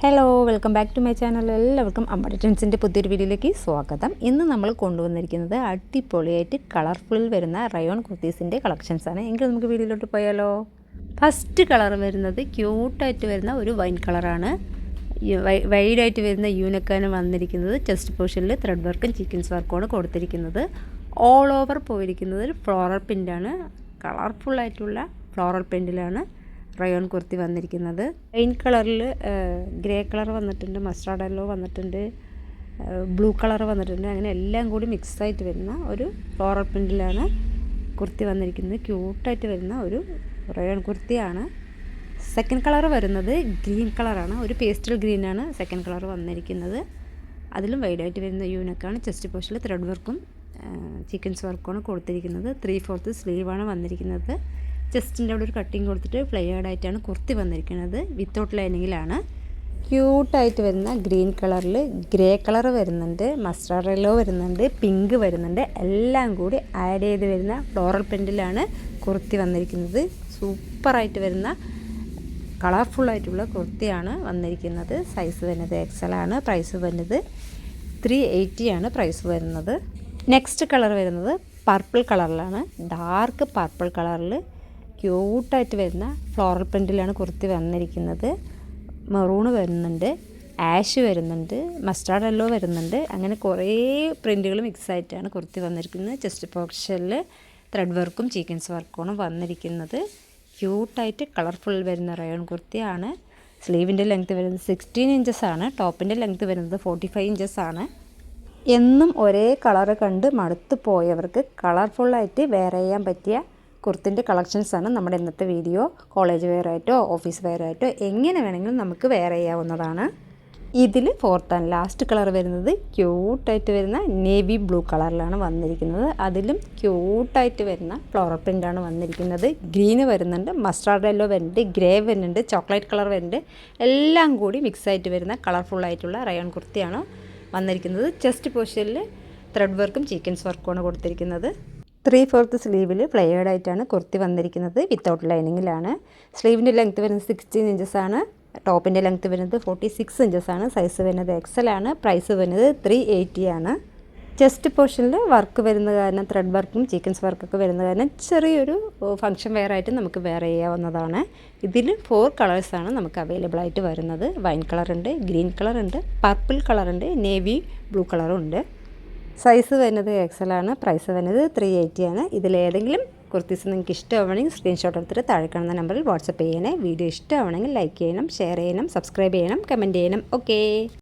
Hello welcome back to my channel. എല്ലാവർക്കും അമ്മയുടെ ട്രെൻഡ്സിൻ്റെ പുതിയൊരു വീഡിയോയിലേക്ക് സ്വാഗതം. ഇന്ന് നമ്മൾ കൊണ്ടുവന്നിരിക്കുന്നത് അടിപൊളിയായിട്ട് കളർഫുള്ളിൽ വരുന്ന റയോൺ കുർത്തീസിൻ്റെ കളക്ഷൻസാണ്. എങ്കിൽ നമുക്ക് വീഡിയോയിലോട്ട് പോയാലോ. ഫസ്റ്റ് കളർ വരുന്നത് ക്യൂട്ടായിട്ട് വരുന്ന ഒരു വൈൻ കളറാണ്. വൈഡായിട്ട് വരുന്ന യൂണിക്കാണ് വന്നിരിക്കുന്നത്. ചെസ്റ്റ് പോർഷനിൽ ത്രെഡ് വർക്കും സീക്വൻസ് വർക്കുമാണ് കൊടുത്തിരിക്കുന്നത്. ഓൾ ഓവർ പോയിരിക്കുന്നത് ഫ്ലോറൽ പ്രിൻ്റാണ്. കളർഫുള്ളായിട്ടുള്ള ഫ്ലോറൽ പ്രിൻറ്റിലാണ് റയോൺ കുർത്തി വന്നിരിക്കുന്നത്. വൈൻ കളറിൽ ഗ്രേ കളർ വന്നിട്ടുണ്ട്, മസ്റ്റാർഡ് യെല്ലോ വന്നിട്ടുണ്ട്, ബ്ലൂ കളർ വന്നിട്ടുണ്ട്. അങ്ങനെ എല്ലാം കൂടി മിക്സായിട്ട് വരുന്ന ഒരു ഫ്ലോറൽ പ്രിൻറ്റിലാണ് കുർത്തി വന്നിരിക്കുന്നത്. ക്യൂട്ടായിട്ട് വരുന്ന ഒരു റയോൺ കുർത്തിയാണ്. സെക്കൻഡ് കളർ വരുന്നത് ഗ്രീൻ കളറാണ്. ഒരു പേസ്റ്റൽ ഗ്രീനാണ് സെക്കൻഡ് കളർ വന്നിരിക്കുന്നത്. അതിലും വൈഡായിട്ട് വരുന്ന യൂണിക്കാണ്. ചെസ്റ്റ് പോർഷനിൽ ത്രെഡ് വർക്കും സീക്വൻസ് വർക്കുമാണ് കൊടുത്തിരിക്കുന്നത്. 3/4 സ്ലീവാണ് വന്നിരിക്കുന്നത്. ചെസ്റ്റിൻ്റെ അവിടെ ഒരു കട്ടിങ് കൊടുത്തിട്ട് ഫ്ലെയർഡായിട്ടാണ് കുർത്തി വന്നിരിക്കുന്നത്. വിത്തൗട്ട് ലൈനിങ്ങിലാണ്. ക്യൂട്ടായിട്ട് വരുന്ന ഗ്രീൻ കളറിൽ ഗ്രേ കളർ വരുന്നുണ്ട്, മസ്റ്റാർഡ് യെല്ലോ വരുന്നുണ്ട്, പിങ്ക് വരുന്നുണ്ട്. എല്ലാം കൂടി ആഡ് ചെയ്ത് വരുന്ന ഫ്ലോറൽ പ്രിൻറ്റിലാണ് കുർത്തി വന്നിരിക്കുന്നത്. സൂപ്പറായിട്ട് വരുന്ന കളർഫുള്ളായിട്ടുള്ള കുർത്തിയാണ് വന്നിരിക്കുന്നത്. സൈസ് വരുന്നത് XL ആണ്. പ്രൈസ് വരുന്നത് 380 ആണ് പ്രൈസ് വരുന്നത്. നെക്സ്റ്റ് കളർ വരുന്നത് പർപ്പിൾ കളറിലാണ്. ഡാർക്ക് പർപ്പിൾ കളറിൽ ക്യൂട്ടായിട്ട് വരുന്ന ഫ്ലോറൽ പ്രിൻറ്റിലാണ് കുർത്തി വന്നിരിക്കുന്നത്. മെറൂണ് വരുന്നുണ്ട്, ആഷ് വരുന്നുണ്ട്, മസ്റ്റാർഡ് യെല്ലോ വരുന്നുണ്ട്. അങ്ങനെ കുറേ പ്രിൻറ്റുകൾ മിക്സായിട്ടാണ് കുർത്തി വന്നിരിക്കുന്നത്. ചെസ്റ്റ് പോർഷനിൽ ത്രെഡ് വർക്കും സീക്വൻസ് വർക്കുമാണ് വന്നിരിക്കുന്നത്. ക്യൂട്ടായിട്ട് കളർഫുൾ വരുന്ന റയോൺ കുർത്തിയാണ്. സ്ലീവിൻ്റെ ലെങ്ത്ത് വരുന്നത് 16 ഇഞ്ചസ് ആണ്. ടോപ്പിൻ്റെ ലെങ്ത്ത് വരുന്നത് 45 ഇഞ്ചസ് ആണ്. എന്നും ഒരേ കളറ് കണ്ട് മടുത്തു പോയവർക്ക് കളർഫുള്ളായിട്ട് വെയർ ചെയ്യാൻ പറ്റിയ കുർത്തിൻ്റെ കളക്ഷൻസാണ് നമ്മുടെ ഇന്നത്തെ വീഡിയോ. കോളേജ് വെയർ ആയിട്ടോ ഓഫീസ് വെയർ ആയിട്ടോ എങ്ങനെ വേണമെങ്കിലും നമുക്ക് വെയർ ചെയ്യാവുന്നതാണ്. ഇതിൽ ഫോർത്ത് ആൻഡ് ലാസ്റ്റ് കളർ വരുന്നത് ക്യൂട്ടായിട്ട് വരുന്ന നേവി ബ്ലൂ കളറിലാണ് വന്നിരിക്കുന്നത്. അതിലും ക്യൂട്ടായിട്ട് വരുന്ന ഫ്ലോറൽ പ്രിൻ്റാണ് വന്നിരിക്കുന്നത്. ഗ്രീന് വരുന്നുണ്ട്, മസ്റ്റാർഡ് യെല്ലോ വരുന്നുണ്ട്, ഗ്രേ വരുന്നുണ്ട്, ചോക്ലേറ്റ് കളർ വരുന്നുണ്ട്. എല്ലാം കൂടി മിക്സായിട്ട് വരുന്ന കളർഫുള്ളായിട്ടുള്ള റയോൺ കുർത്തിയാണ് വന്നിരിക്കുന്നത്. ചെസ്റ്റ് പോർഷനിൽ ത്രെഡ് വർക്കും സീക്വൻസ് വർക്കുമാണ് കൊടുത്തിരിക്കുന്നത്. 3/4 സ്ലീവിൽ ഫ്ലെയർഡായിട്ടാണ് കുർത്തി വന്നിരിക്കുന്നത്. വിത്തൗട്ട് ലൈനിങ്ങിലാണ്. സ്ലീവിൻ്റെ ലെങ്ത്ത് വരുന്നത് 16 ഇഞ്ചസ് ആണ്. ടോപ്പിൻ്റെ ലെങ്ത്ത് വരുന്നത് 46 ഇഞ്ചസ് ആണ്. സൈസ് വരുന്നത് XL ആണ്. പ്രൈസ് വരുന്നത് 380 ആണ്. ചെസ്റ്റ് പോർഷനിൽ വർക്ക് വരുന്ന കാരണം ത്രെഡ് വർക്കും സീക്വൻസ് വർക്കൊക്കെ വരുന്ന കാരണം ചെറിയൊരു ഫംഗ്ഷൻ വെയർ ആയിട്ട് നമുക്ക് വെയർ ചെയ്യാവുന്നതാണ്. ഇതിൽ 4 കളേഴ്സാണ് നമുക്ക് അവൈലബിൾ ആയിട്ട് വരുന്നത്. വൈൻ കളറുണ്ട്, ഗ്രീൻ കളറുണ്ട്, പർപ്പിൾ കളറുണ്ട്, നേവി ബ്ലൂ കളറും ഉണ്ട്. സൈസ് വരുന്നത് XL ആണ്. പ്രൈസ് വരുന്നത് 380 ആണ്. ഇതിലേതെങ്കിലും കുർത്തീസ് നിങ്ങൾക്ക് ഇഷ്ടമാണെങ്കിൽ സ്ക്രീൻഷോട്ട് എടുത്തിട്ട് താഴെ കാണുന്ന നമ്പറിൽ വാട്സപ്പ് ചെയ്യണേ. വീഡിയോ ഇഷ്ടമാണെങ്കിൽ ലൈക്ക് ചെയ്യണം, ഷെയർ ചെയ്യണം, സബ്സ്ക്രൈബ് ചെയ്യണം, കമൻറ്റ് ചെയ്യണം. ഓക്കേ.